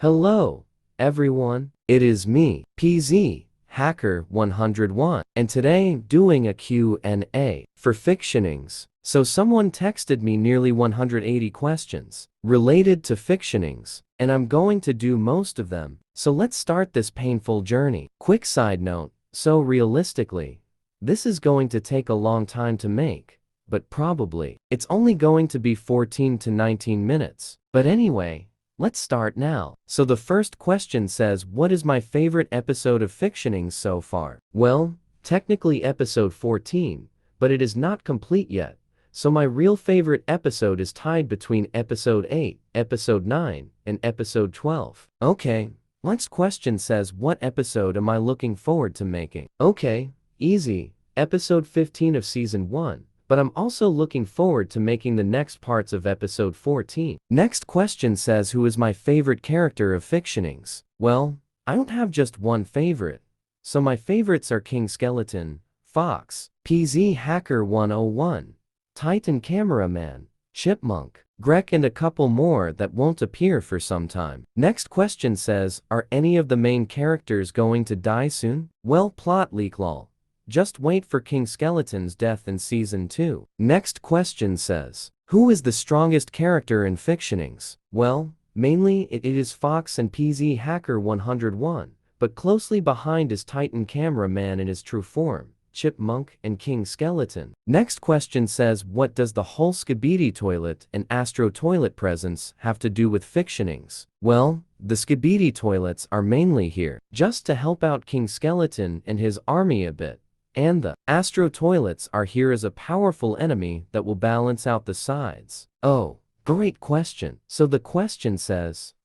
Hello, everyone. It is me, PZ, Hacker 101, and today I'm doing a Q&A for Fictionings. So someone texted me nearly 180 questions related to Fictionings, and I'm going to do most of them. So let's start this painful journey. Quick side note, so realistically, this is going to take a long time to make, but probably it's only going to be 14 to 19 minutes. But anyway, let's start now. So the first question says, what is my favorite episode of Fictionings so far? Well, technically episode 14, but it is not complete yet. So my real favorite episode is tied between episode 8, episode 9, and episode 12. Okay, next question says, what episode am I looking forward to making? Okay, easy, episode 15 of season 1. But I'm also looking forward to making the next parts of episode 14. Next question says, who is my favorite character of Fictionings? Well, I don't have just one favorite. So my favorites are King Skeleton, Fox, PZ Hacker 101, Titan Cameraman, Chipmunk, Greg, and a couple more that won't appear for some time. Next question says, are any of the main characters going to die soon? Well, plot leak lol. Just wait for King Skeleton's death in Season 2. Next question says, who is the strongest character in Fictionings? Well, mainly it is Fox and PZ Hacker 101, but closely behind is Titan Cameraman in his true form, Chipmunk, and King Skeleton. Next question says, what does the whole Skibidi Toilet and Astro Toilet presence have to do with Fictionings? Well, the Skibidi Toilets are mainly here just to help out King Skeleton and his army a bit. And the Astro Toilets are here as a powerful enemy that will balance out the sides. Oh, great question. So the question says,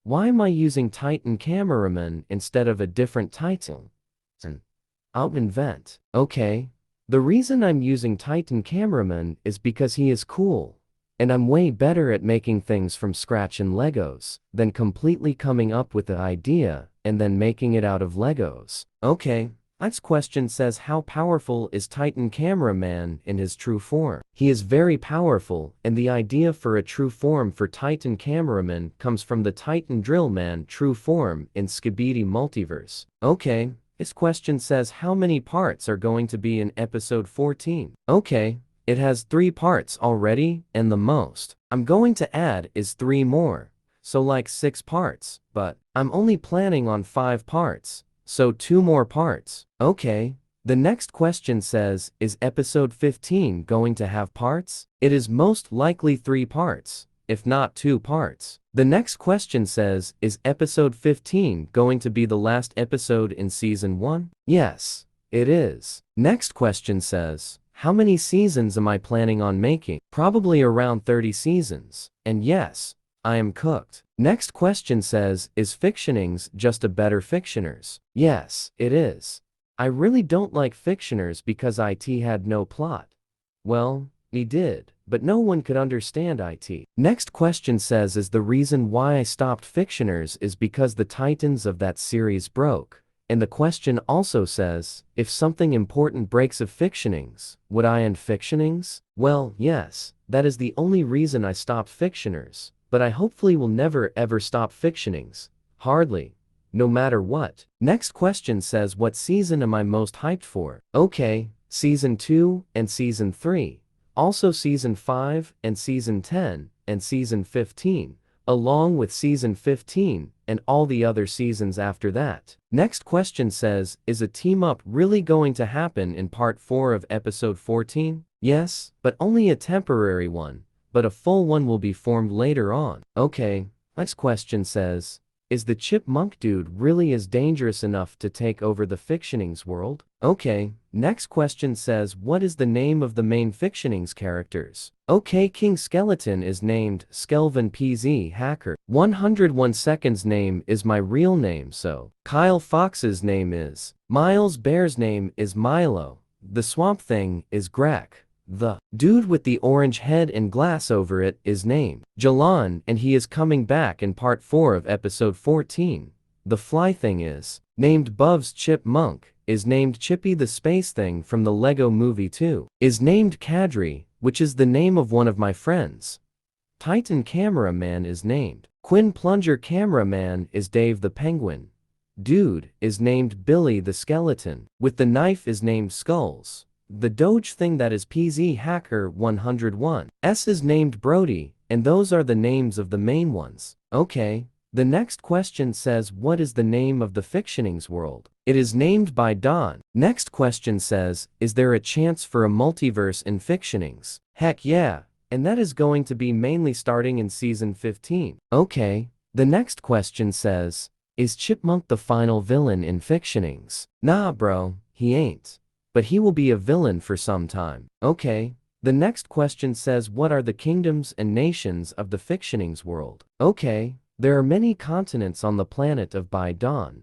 why am I using Titan Cameraman instead of a different Titan? I'll invent. Okay, the reason I'm using Titan Cameraman is because he is cool, and I'm way better at making things from scratch in Legos than completely coming up with the idea and then making it out of Legos. Okay. Next question says, how powerful is Titan Cameraman in his true form? He is very powerful, and the idea for a true form for Titan Cameraman comes from the Titan Drillman true form in Skibidi Multiverse. Okay, this question says, how many parts are going to be in episode 14? Okay, it has 3 parts already, and the most I'm going to add is 3 more. So like 6 parts, but I'm only planning on 5 parts. So 2 more parts. Okay. The next question says, is episode 15 going to have parts? It is most likely 3 parts, if not 2 parts. The next question says, is episode 15 going to be the last episode in season 1? Yes, it is. Next question says, how many seasons am I planning on making? Probably around 30 seasons. And yes, I am cooked. Next question says, is Fictionings just a better Fictioners? Yes, it is. I really don't like Fictioners because IT had no plot. Well, he did, but no one could understand IT. Next question says, is the reason why I stopped Fictioners is because the Titans of that series broke. And the question also says, if something important breaks of Fictionings, would I end Fictionings? Well, yes, that is the only reason I stopped Fictioners. But I hopefully will never ever stop Fictionings. Hardly. No matter what. Next question says, what season am I most hyped for? Okay, season 2 and season 3. Also season 5 and season 10 and season 15. Along with season 15 and all the other seasons after that. Next question says, is a team-up really going to happen in part 4 of episode 14? Yes, but only a temporary one. But a full one will be formed later on. Okay, next question says, is the Chipmunk dude really as dangerous enough to take over the Fictionings world? Okay, next question says, what is the name of the main Fictionings characters? Okay, King Skeleton is named Skelvin PZ Hacker. 101 Seconds name is my real name, so Kyle Fox's name is Miles, Bear's name is Milo, the Swamp Thing is Greg. The dude with the orange head and glass over it is named Jalan, and he is coming back in part 4 of episode 14. The fly thing is named Bubs. Chipmunk is named Chippy. The space thing from the Lego movie 2 is named Kadri, which is the name of one of my friends. Titan Cameraman is named Quinn Plunger cameraman is Dave the Penguin. Dude is named Billy the Skeleton. With the knife is named Skulls. The Doge thing that is PZ Hacker 101. S is named Brody, and those are the names of the main ones. Okay. The next question says what is the name of the Fictioning's world? It is named by Don. Next question says, is there a chance for a multiverse in Fictioning's? Heck yeah, and that is going to be mainly starting in season 15. Okay. The next question says, is Chipmunk the final villain in Fictioning's? Nah bro, he ain't. But he will be a villain for some time. Okay. The next question says what are the kingdoms and nations of the Fictioning's world? Okay. There are many continents on the planet of By Dawn.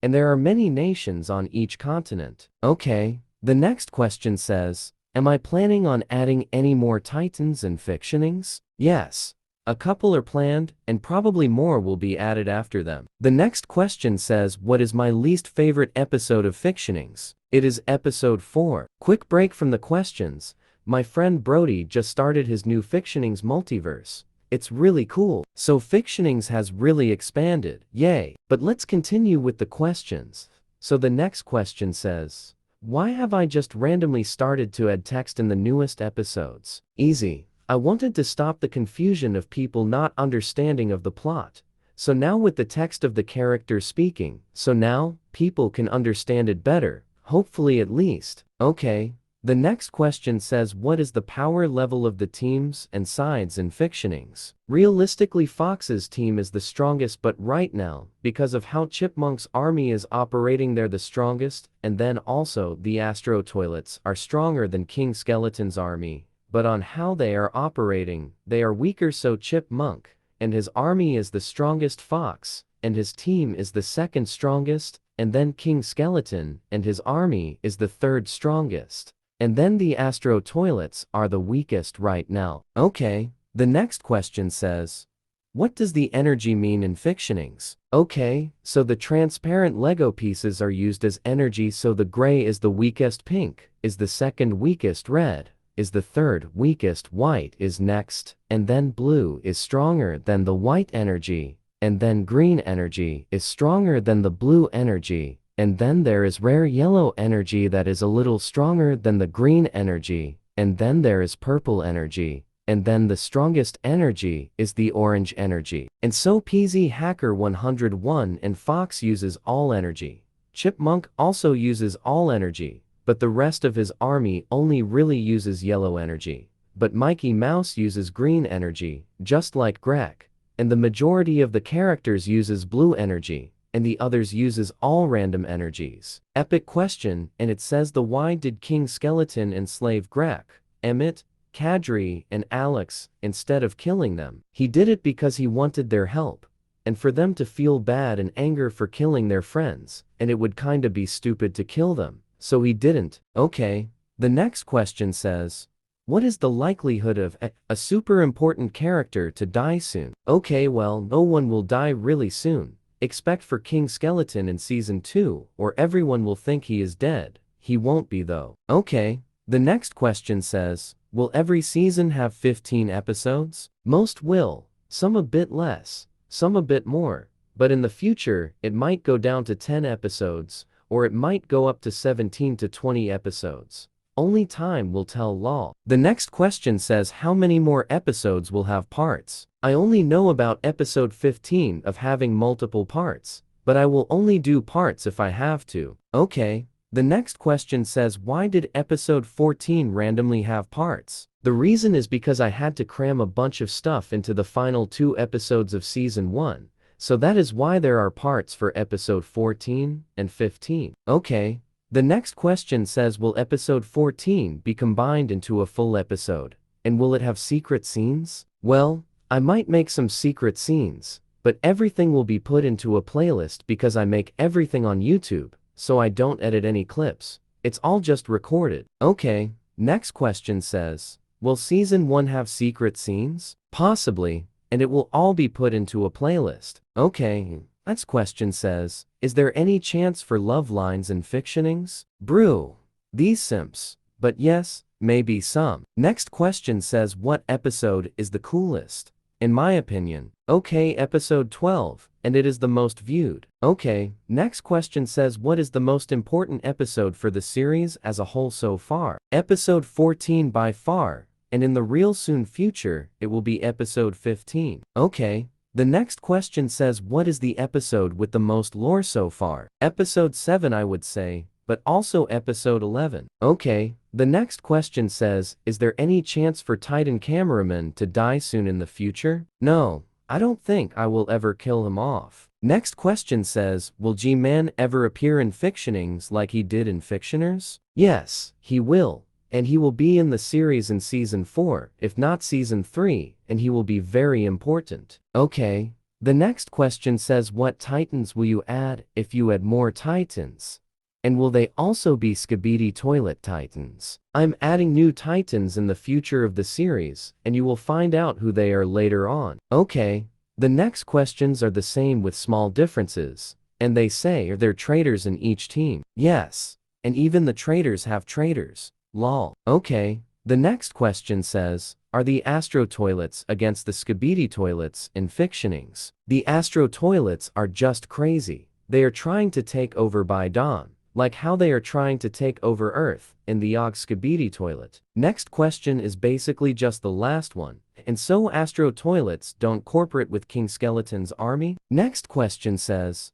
And there are many nations on each continent. Okay. The next question says, am I planning on adding any more Titans in Fictioning's? Yes. A couple are planned, and probably more will be added after them. The next question says what is my least favorite episode of Fictioning's? It is episode 4. Quick break from the questions. My friend Brody just started his new Fictioning's multiverse. It's really cool. So Fictioning's has really expanded. Yay. But let's continue with the questions. So the next question says, why have I just randomly started to add text in the newest episodes? Easy. I wanted to stop the confusion of people not understanding of the plot. So now with the text of the character speaking, so now people can understand it better, hopefully at least. Okay. The next question says what is the power level of the teams and sides in Fictioning's? Realistically Fox's team is the strongest but right now, because of how Chipmunk's army is operating they're the strongest, and then also the Astro Toilets are stronger than King Skeleton's army, but on how they are operating, they are weaker so Chipmunk and his army is the strongest Fox, and his team is the second strongest, and then King Skeleton and his army is the third strongest. And then the Astro Toilets are the weakest right now. Okay. The next question says, what does the energy mean in Fictioning's? Okay, so the transparent Lego pieces are used as energy so the gray is the weakest, pink is the second weakest, red is the third weakest, white is next, and then blue is stronger than the white energy, and then green energy is stronger than the blue energy. And then there is rare yellow energy that is a little stronger than the green energy, and then there is purple energy, and then the strongest energy is the orange energy. And so PZ Hacker 101 and Fox uses all energy. Chipmunk also uses all energy, but the rest of his army only really uses yellow energy. But Mikey Mouse uses green energy, just like Greg. And the majority of the characters uses blue energy, and the others uses all random energies. Epic question, and it says the why did King Skeleton enslave Greg, Emmett, Kadri, and Alex, instead of killing them? He did it because he wanted their help, and for them to feel bad and anger for killing their friends, and it would kinda be stupid to kill them, so he didn't. Okay. The next question says, what is the likelihood of a super important character to die soon? Okay, well, no one will die really soon. Expect for King Skeleton in season 2, or everyone will think he is dead. He won't be though. Okay. The next question says, will every season have 15 episodes? Most will, some a bit less, some a bit more, but in the future, it might go down to 10 episodes, or it might go up to 17 to 20 episodes. Only time will tell lol. The next question says how many more episodes will have parts? I only know about episode 15 of having multiple parts, but I will only do parts if I have to. Okay. The next question says why did episode 14 randomly have parts? The reason is because I had to cram a bunch of stuff into the final 2 episodes of season 1, so that is why there are parts for episode 14 and 15. Okay. The next question says will episode 14 be combined into a full episode, and will it have secret scenes? Well, I might make some secret scenes, but everything will be put into a playlist because I make everything on YouTube, so I don't edit any clips. It's all just recorded. Okay. Next question says, will season 1 have secret scenes? Possibly, and it will all be put into a playlist. Okay. Next question says, is there any chance for love lines in Fictioning's? Brew. These simps. But yes, maybe some. Next question says what episode is the coolest? in my opinion. Okay, episode 12, and it is the most viewed. Okay, next question says what is the most important episode for the series as a whole so far? Episode 14 by far, and in the real soon future, it will be episode 15. Okay. The next question says what is the episode with the most lore so far? Episode 7 I would say, but also episode 11. Okay, the next question says, is there any chance for Titan Cameraman to die soon in the future? No, I don't think I will ever kill him off. Next question says, will G-Man ever appear in Fictionings like he did in Fictioners? Yes, he will. And he will be in the series in Season 4, if not Season 3, and he will be very important. Okay, the next question says what Titans will you add if you add more Titans? And will they also be Skibidi Toilet Titans? I'm adding new Titans in the future of the series, and you will find out who they are later on. Okay, the next questions are the same with small differences, and they say are there traitors in each team? Yes, and even the traitors have traitors. Lol. Okay, the next question says, are the Astro Toilets against the Skibidi Toilets in Fictionings? The Astro Toilets are just crazy. They are trying to take over by Dawn, like how they are trying to take over Earth in the Og Skibidi Toilet. Next question is basically just the last one, and so Astro Toilets don't cooperate with King Skeleton's army? Next question says,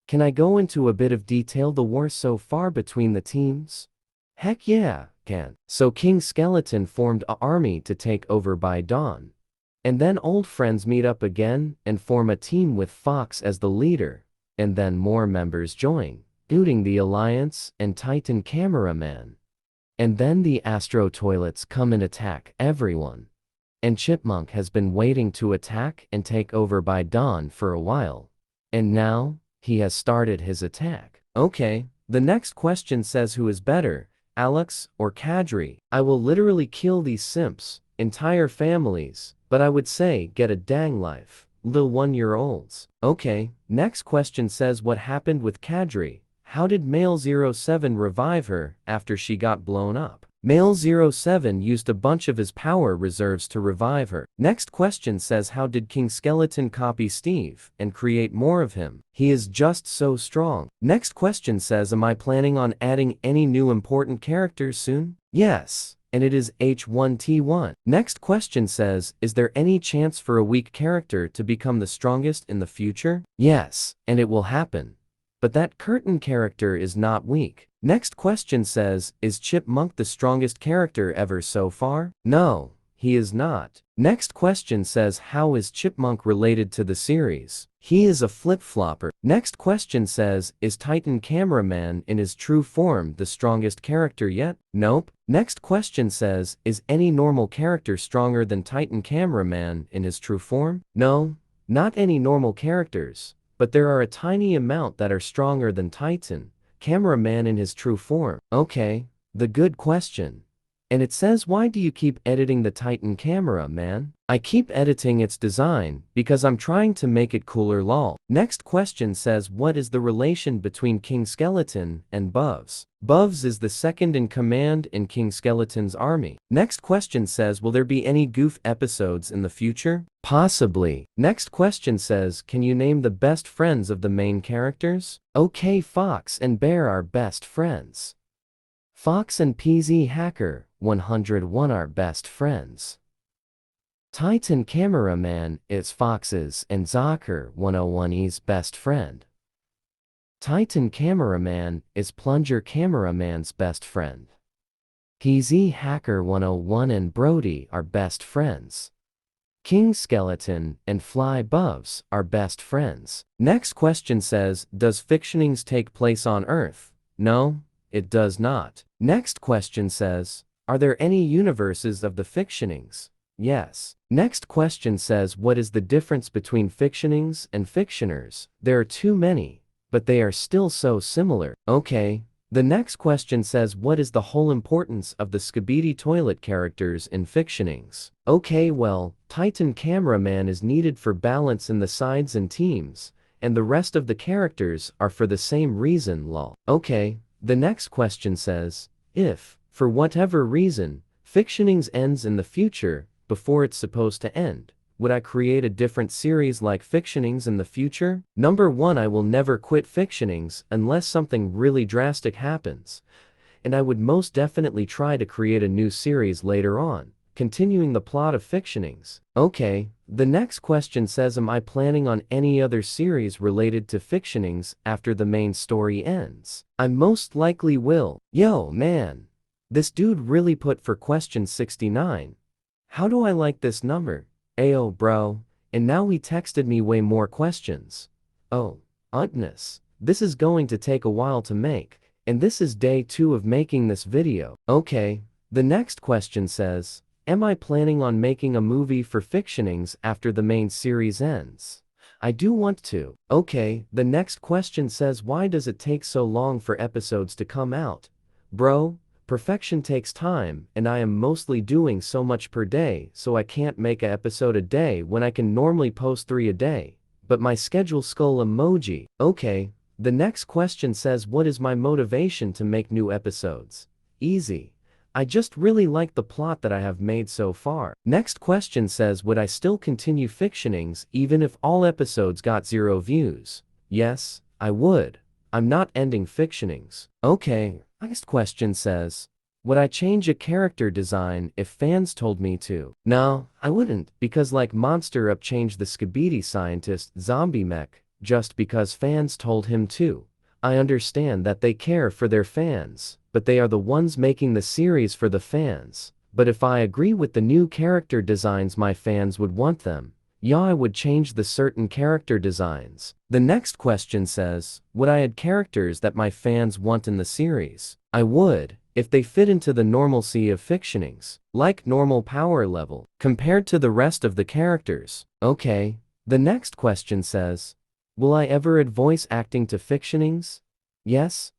can I go into a bit of detail the war so far between the teams? Heck yeah, can. So King Skeleton formed an army to take over by Dawn. And then old friends meet up again and form a team with Fox as the leader. And then more members join, including the Alliance and Titan Cameraman. And then the Astro Toilets come and attack everyone. And Chipmunk has been waiting to attack and take over by Dawn for a while. And now, he has started his attack. Okay, the next question says who is better, Alex or Kadri? I will literally kill these simps, entire families, but I would say get a dang life, little 1-year-olds. Okay, next question says what happened with Kadri? How did Male 07 revive her after she got blown up? Male 07 used a bunch of his power reserves to revive her. Next question says how did King Skeleton copy Steve and create more of him? He is just so strong. Next question says am I planning on adding any new important characters soon? Yes, and it is H1T1. Next question says is there any chance for a weak character to become the strongest in the future? Yes, and it will happen. But that curtain character is not weak. Next question says, is Chipmunk the strongest character ever so far? No, he is not. Next question says how is Chipmunk related to the series? He is a flip-flopper. Next question says, is Titan Cameraman in his true form the strongest character yet? Nope. Next question says, is any normal character stronger than Titan Cameraman in his true form? No, not any normal characters. But there are a tiny amount that are stronger than Titan Cameraman in his true form. Okay, the good question. And it says why do you keep editing the Titan Cameraman? I keep editing its design because I'm trying to make it cooler lol. Next question says what is the relation between King Skeleton and Buvs? Buvs is the second in command in King Skeleton's army. Next question says will there be any goof episodes in the future? Possibly. Next question says can you name the best friends of the main characters? Okay, Fox and Bear are best friends. Fox and PZ Hacker 101 are best friends. Titan Cameraman is Fox's and Zocker 101's best friend. Titan Cameraman is Plunger Cameraman's best friend. PZ Hacker 101 and Brody are best friends. King Skeleton and Fly Buvs are best friends. Next question says, does Fictionings take place on Earth? No, it does not. Next question says, are there any universes of the Fictionings? Yes. Next question says what is the difference between Fictionings and Fictioners? There are too many, but they are still so similar. Okay. The next question says what is the whole importance of the Skibidi Toilet characters in Fictionings? Okay, well, Titan Cameraman is needed for balance in the sides and teams, and the rest of the characters are for the same reason lol. Okay, the next question says, if, for whatever reason, Fictionings ends in the future, before it's supposed to end, Would I create a different series like Fictionings in the future? Number 1, I will never quit Fictionings unless something really drastic happens. And I would most definitely try to create a new series later on, continuing the plot of Fictionings. Okay, the next question says, am I planning on any other series related to Fictionings after the main story ends? I most likely will. Yo, man. This dude really put for question 69. How do I like this number? Ayo, bro. And now he texted me way more questions. Oh, goodness. This is going to take a while to make. And this is day 2 of making this video. Okay, the next question says, am I planning on making a movie for Fictionings after the main series ends? I do want to. Okay, the next question says, why does it take so long for episodes to come out? Bro, perfection takes time, and I am mostly doing so much per day, so I can't make an episode a day when I can normally post 3 a day. But my schedule skull emoji. Okay. The next question says, what is my motivation to make new episodes? Easy. I just really like the plot that I have made so far. Next question says, would I still continue Fictionings even if all episodes got 0 views? Yes, I would. I'm not ending Fictionings. Okay, next question says, would I change a character design if fans told me to? No, I wouldn't, because like Monster Up changed the Skibidi scientist zombie mech just because fans told him to. I understand that they care for their fans, but they are the ones making the series for the fans. But if I agree with the new character designs my fans would want them, yeah, I would change the certain character designs. The next question says, would I add characters that my fans want in the series? I would, if they fit into the normalcy of Fictionings, like normal power level, compared to the rest of the characters. Okay, the next question says, will I ever add voice acting to Fictionings? Yes?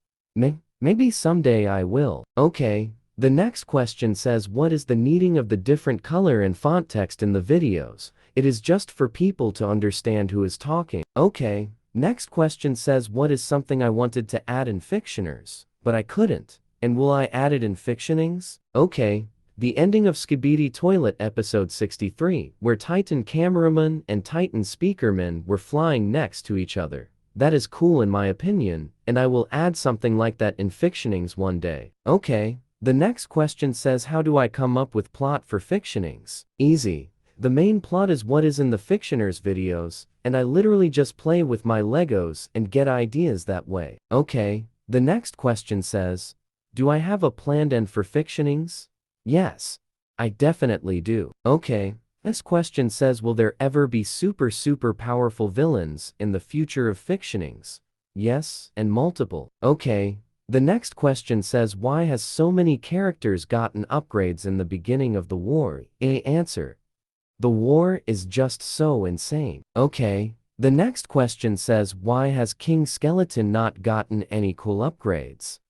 Maybe someday I will. Okay, the next question says, what is the needing of the different color and font text in the videos? It is just for people to understand who is talking. Okay, next question says, what is something I wanted to add in Fictioners, but I couldn't? And will I add it in Fictionings? Okay. The ending of Skibidi Toilet episode 63, where Titan cameraman and Titan speakerman were flying next to each other. That is cool in my opinion, and I will add something like that in Fictionings one day. Okay, the next question says, how do I come up with plot for Fictionings? Easy. The main plot is what is in the Fictioners videos, and I literally just play with my Legos and get ideas that way. Okay, the next question says, do I have a planned end for Fictionings? Yes, I definitely do. Okay, this question says, will there ever be super powerful villains in the future of Fictionings? Yes, and multiple. Okay, the next question says, why has so many characters gotten upgrades in the beginning of the war? Answer. The war is just so insane. Okay, the next question says, why has King Skeleton not gotten any cool upgrades?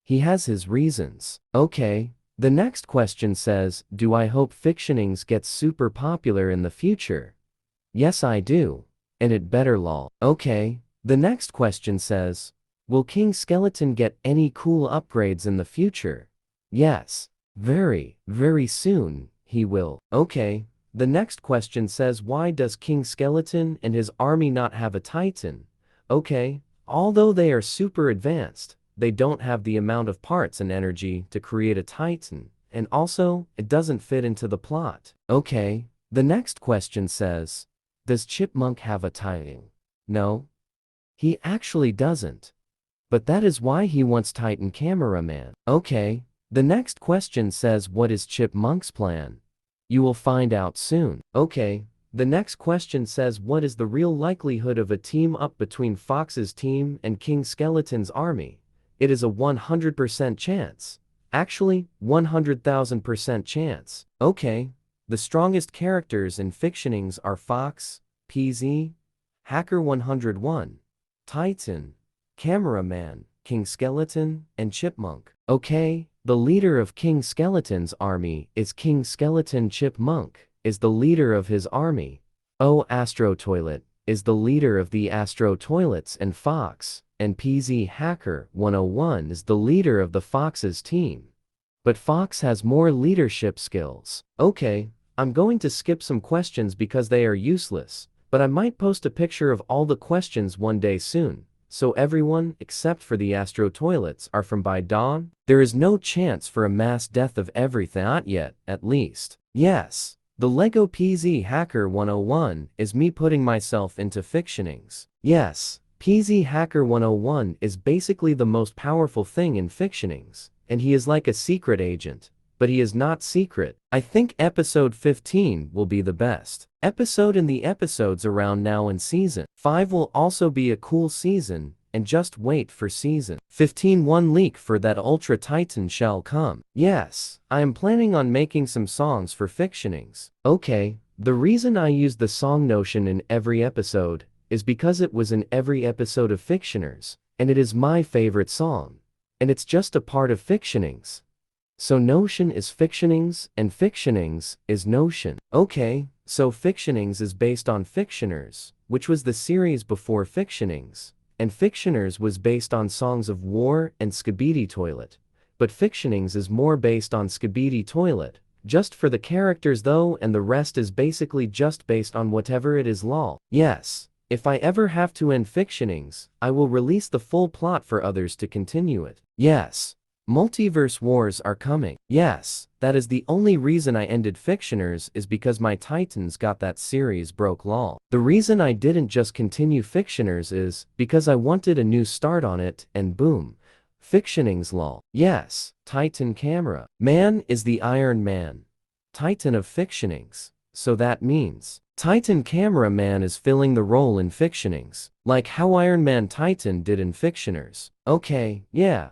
He has his reasons. Okay. The next question says, do I hope Fictionings gets super popular in the future? Yes, I do. And it better lol. Okay. The next question says, will King Skeleton get any cool upgrades in the future? Yes. Very soon, he will. Okay. The next question says, why does King Skeleton and his army not have a Titan? Okay. Although they are super advanced, they don't have the amount of parts and energy to create a Titan, and also, it doesn't fit into the plot. Okay, the next question says, does Chipmunk have a Titan? No, he actually doesn't. But that is why he wants Titan cameraman. Okay, the next question says, what is Chipmunk's plan? You will find out soon. Okay, the next question says, what is the real likelihood of a team up between Fox's team and King Skeleton's army? It is a 100% chance. Actually, 100,000% chance. Okay, the strongest characters in Fictionings are Fox, PZ, Hacker 101, Titan, Cameraman, King Skeleton, and Chipmunk. Okay, the leader of King Skeleton's army is King Skeleton. Chipmunk is the leader of his army. Oh, Astro Toilet is the leader of the Astro Toilets, and Fox and PZ Hacker 101 is the leader of the Fox's team. But Fox has more leadership skills. Okay, I'm going to skip some questions because they are useless, but I might post a picture of all the questions one day soon. So everyone, except for the Astro toilets, are from by dawn? There is no chance for a mass death of everything, not yet, at least. Yes. The Lego PZ Hacker 101 is me putting myself into fictionings. Yes, PZ Hacker 101 is basically the most powerful thing in fictionings, and he is like a secret agent. But he is not secret. I think episode 15 will be the best episode in the episodes around now, and season 5 will also be a cool season, and just wait for season 15. One leak for that Ultra Titan shall come. Yes, I am planning on making some songs for fictionings. Okay, the reason I used the song Notion in every episode is because it was in every episode of Fictioners, and it is my favorite song. And it's just a part of Fictionings. So Notion is Fictionings, and Fictionings is Notion. Okay, so Fictionings is based on Fictioners, which was the series before Fictionings, and Fictioners was based on Songs of War and Skibidi Toilet. But Fictionings is more based on Skibidi Toilet, just for the characters though, and the rest is basically just based on whatever it is lol. Yes, if I ever have to end Fictionings, I will release the full plot for others to continue it. Yes. Multiverse wars are coming. Yes, that is the only reason I ended Fictioners, is because my Titans got that series broke lol. The reason I didn't just continue Fictioners is because I wanted a new start on it, and boom. Fictionings lol. Yes, Titan Camera Man is the Iron Man. Titan of Fictionings. So that means Titan Camera Man is filling the role in Fictionings, like how Iron Man Titan did in Fictioners. Okay, yeah.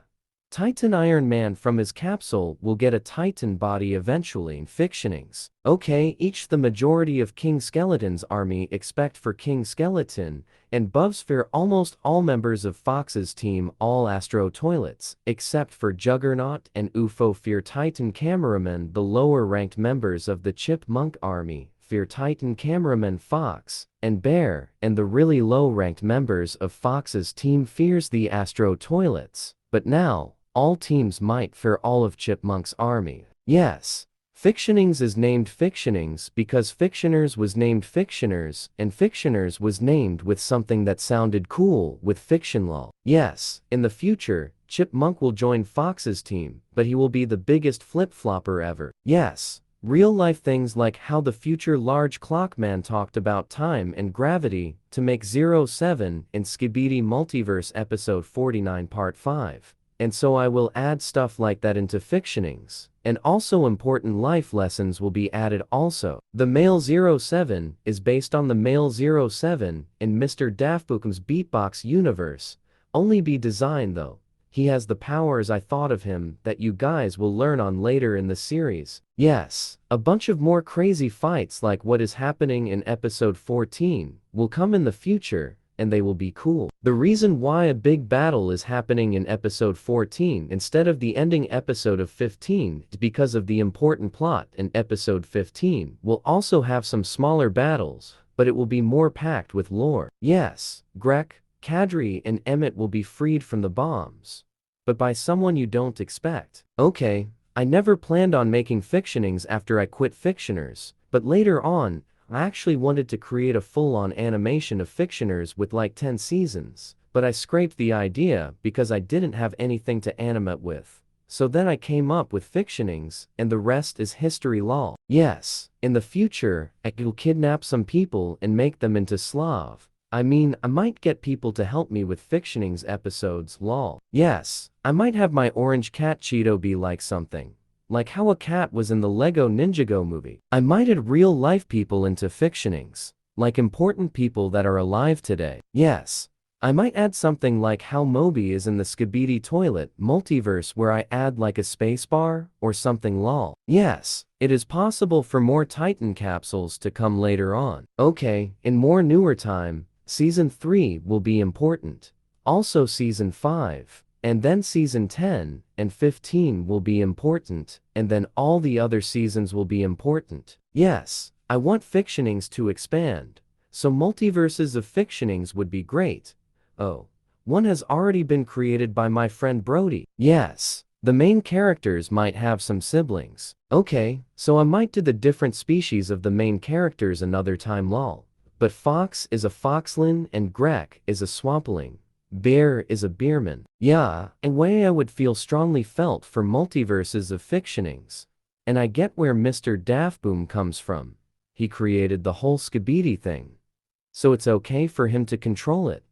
Titan Iron Man from his capsule will get a Titan body eventually in Fictionings. Okay, each the majority of King Skeleton's army expect for King Skeleton, and Buvsphere almost all members of Fox's team all Astro toilets, except for Juggernaut and UFO fear Titan Cameraman. The lower ranked members of the Chipmunk army fear Titan Cameraman Fox and Bear, and the really low ranked members of Fox's team fears the Astro toilets. But now, all teams might fear all of Chipmunk's army. Yes. Fictionings is named Fictionings because Fictioners was named Fictioners, and Fictioners was named with something that sounded cool with fiction lol. Yes, in the future, Chipmunk will join Fox's team, but he will be the biggest flip-flopper ever. Yes. Real-life things like how the future large clock man talked about time and gravity to make 07 in Skibidi Multiverse episode 49 part 5. And so I will add stuff like that into Fictionings, and also important life lessons will be added also. The male 07 is based on the male 07 in Mr. Daftbookm's Beatbox universe, only be designed though. He has the powers I thought of him that you guys will learn on later in the series. Yes, a bunch of more crazy fights like what is happening in episode 14 will come in the future, and they will be cool. The reason why a big battle is happening in episode 14 instead of the ending episode of 15 is because of the important plot in episode 15 will also have some smaller battles, but it will be more packed with lore. Yes, Grek, Kadri and Emmett will be freed from the bombs, but by someone you don't expect. Okay, I never planned on making Fictionings after I quit Fictioners, but later on, I actually wanted to create a full-on animation of Fictioners with like 10 seasons, but I scraped the idea because I didn't have anything to animate with. So then I came up with Fictionings, and the rest is history lol. Yes, in the future, I will kidnap some people and make them into Slav. I mean, I might get people to help me with Fictionings episodes lol. Yes, I might have my orange cat Cheeto be like something. Like how a cat was in the Lego Ninjago movie. I might add real-life people into Fictionings, like important people that are alive today. Yes, I might add something like how Moby is in the Skibidi Toilet multiverse where I add like a spacebar or something lol. Yes, it is possible for more Titan capsules to come later on. Okay, in more newer time, Season 3 will be important. Also Season 5. And then Season 10 and 15 will be important, and then all the other seasons will be important. Yes, I want Fictionings to expand, so multiverses of Fictionings would be great. Oh, one has already been created by my friend Brody. Yes, The main characters might have some siblings. Okay, so I might do the different species of the main characters another time lol. But Fox is a foxlin and Grek is a swampling. Bear is a beerman. Yeah, a way I would feel strongly felt for multiverses of fictionings. And I get where Mr. Daftboom comes from. He created the whole Skibidi thing. So it's okay for him to control it.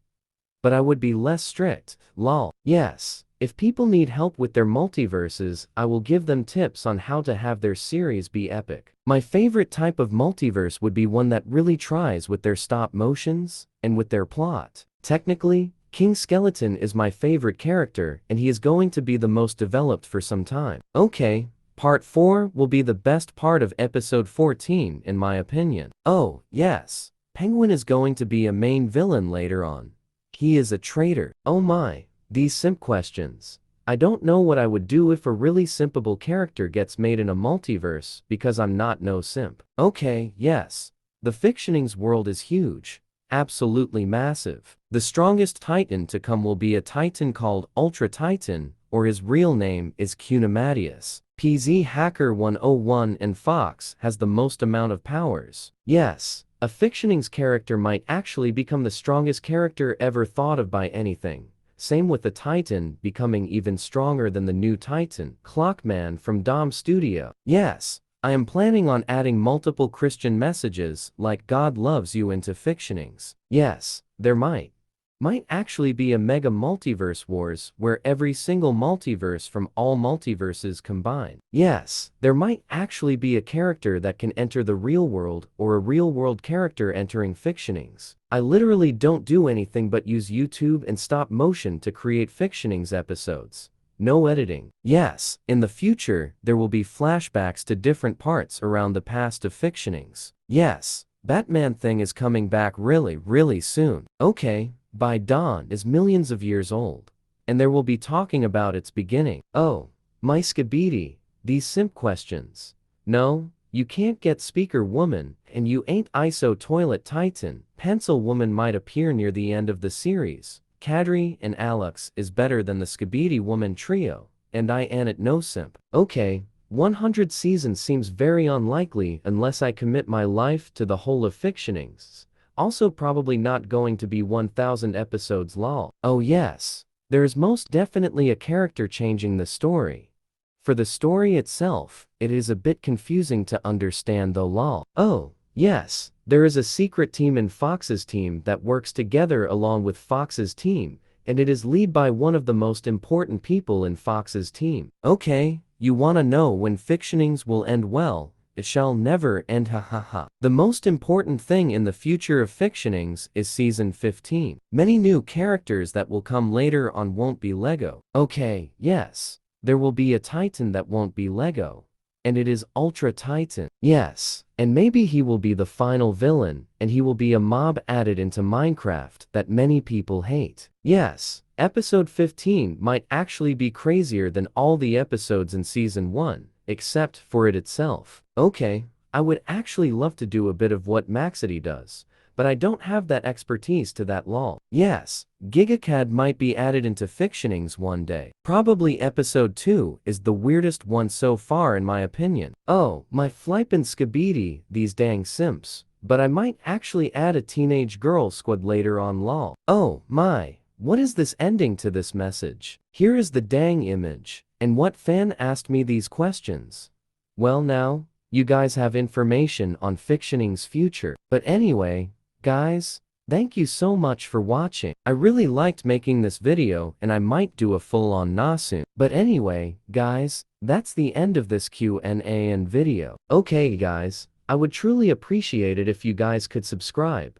But I would be less strict, lol. Yes, if people need help with their multiverses, I will give them tips on how to have their series be epic. My favorite type of multiverse would be one that really tries with their stop motions and with their plot. Technically, King Skeleton is my favorite character and he is going to be the most developed for some time. Okay, part 4 will be the best part of episode 14 in my opinion. Oh, yes, Penguin is going to be a main villain later on. He is a traitor. Oh my, these simp questions. I don't know what I would do if a really simpable character gets made in a multiverse because I'm not no simp. Okay, yes. The Fictionings world is huge. Absolutely massive. The strongest Titan to come will be a Titan called Ultra Titan, or his real name is QNA. PZ Hacker 101 and Fox has the most amount of powers. Yes. A Fictionings character might actually become the strongest character ever thought of by anything. Same with the Titan becoming even stronger than the new Titan, Clockman from Dom Studio. Yes, I am planning on adding multiple Christian messages like God loves you into Fictionings. Yes, there might actually be a mega multiverse wars where every single multiverse from all multiverses combine. Yes, there might actually be a character that can enter the real world or a real world character entering Fictionings. I literally don't do anything but use YouTube and stop motion to create Fictionings episodes. No editing. Yes, in the future, there will be flashbacks to different parts around the past of Fictionings. Yes, Batman thing is coming back really soon. Okay. By dawn is millions of years old, and there will be talking about its beginning. Oh, my Skibidi, these simp questions. No, you can't get Speaker Woman, and you ain't ISO Toilet Titan. Pencil Woman might appear near the end of the series. Kadri and Alex is better than the Skibidi Woman trio, and I ain't it no simp. Okay, 100 seasons seems very unlikely unless I commit my life to the whole of Fictionings. Also probably not going to be 1000 episodes lol. Oh yes, there is most definitely a character changing the story. For the story itself, it is a bit confusing to understand though lol. Oh, yes, there is a secret team in Fox's team that works together along with Fox's team, and it is led by one of the most important people in Fox's team. Okay, you wanna know when Fictionings will end well? It shall never end ha. The most important thing in the future of Fictionings is season 15. Many new characters that will come later on won't be Lego. Okay, yes. There will be a Titan that won't be Lego. And it is Ultra Titan. Yes, and maybe he will be the final villain, and he will be a mob added into Minecraft that many people hate. Yes, episode 15 might actually be crazier than all the episodes in season 1. Except for it itself. Okay, I would actually love to do a bit of what Maxity does, but I don't have that expertise to that lol. Yes, GigaCAD might be added into Fictionings one day. Probably episode 2 is the weirdest one so far in my opinion. Oh, my flippin' Skibidi, these dang simps. But I might actually add a teenage girl squad later on lol. Oh my, what is this ending to this message? Here is the dang image. And what fan asked me these questions? Well now, you guys have information on Fictioning's future. But anyway, guys, thank you so much for watching. I really liked making this video and I might do a full-on nah soon. But anyway, guys, that's the end of this Q&A and video. Okay guys, I would truly appreciate it if you guys could subscribe.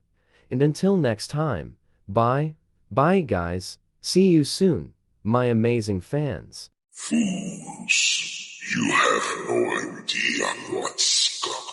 And until next time, bye guys, see you soon, my amazing fans. Fools, you have no idea what's coming.